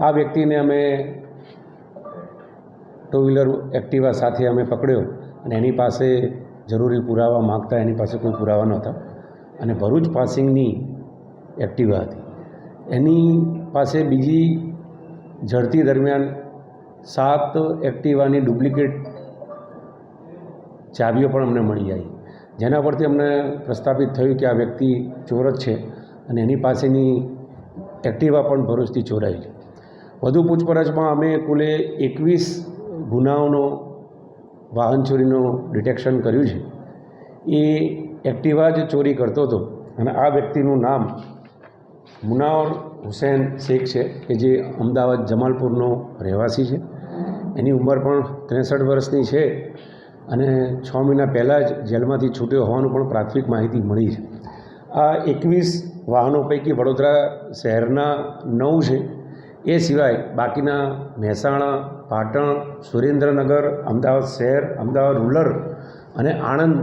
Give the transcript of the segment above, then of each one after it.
આ વ્યક્તિને અમે ટુ વ્હીલર એક્ટિવા સાથે અમે પકડ્યો અને એની પાસે જરૂરી પુરાવા માગતા એની પાસે કોઈ પુરાવા નહોતા અને ભરૂચ પાસિંગની એક્ટિવા હતી. એની પાસે બીજી ઝડપી દરમિયાન 7 એક્ટિવાની ડુપ્લિકેટ ચાવીઓ પણ અમને મળી આવી, જેના પરથી અમને પ્રસ્થાપિત થયું કે આ વ્યક્તિ ચોર જ છે અને એની પાસેની એક્ટિવા પણ ભરૂચથી ચોરાઈ છે. વધુ પૂછપરછમાં અમે કુલે 21 ગુનાઓનો વાહન ચોરીનો ડિટેક્શન કર્યું છે. એ એક્ટિવા જ ચોરી કરતો હતો અને આ વ્યક્તિનું નામ મુનાવર હુસૈન શેખ છે કે જે અમદાવાદ જમાલપુરનો રહેવાસી છે. એની ઉંમર પણ 63 વર્ષની છે અને 6 મહિના પહેલાં જ જેલમાંથી છૂટ્યો હોવાનું પણ પ્રાથમિક માહિતી મળી છે. આ 21 વાહનો પૈકી વડોદરા શહેરના 9 છે. એ સિવાય બાકીના મહેસાણા, પાટણ, સુરેન્દ્રનગર, અમદાવાદ શહેર, અમદાવાદ રૂરલ અને આણંદ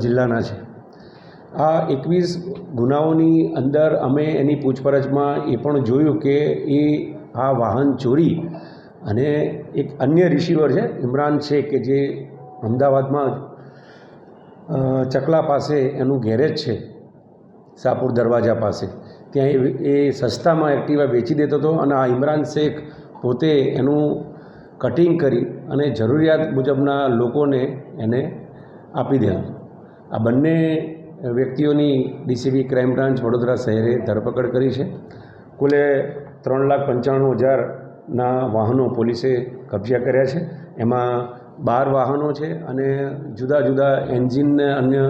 જિલ્લાના છે. આ 21 ગુનાઓની અંદર અમે એની પૂછપરછમાં એ પણ જોયું કે એ આ વાહન ચોરી અને એક અન્ય રિસીવર છે ઇમરાન શેખ કે જે અમદાવાદમાં ચકલા પાસે એનું ગેરેજ છે, શાહપુર દરવાજા પાસે, ત્યાં એ સસ્તામાં એક્ટિવા વેચી દેતો હતો અને આ ઇમરાન શેખ પોતે એનું કટિંગ કરી અને જરૂરિયાત મુજબના લોકોને એને આપી દેતો. આ બંને વ્યક્તિઓની ડીસીબી ક્રાઇમ બ્રાન્ચ વડોદરા શહેરે ધરપકડ કરી છે. કુલે 3,95,000ના વાહનો પોલીસે કબજે કર્યા છે. એમાં 12 વાહનો છે અને જુદા જુદા એન્જિનને અન્ય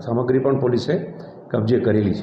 સામગ્રી પણ પોલીસે કબજે કરેલી છે.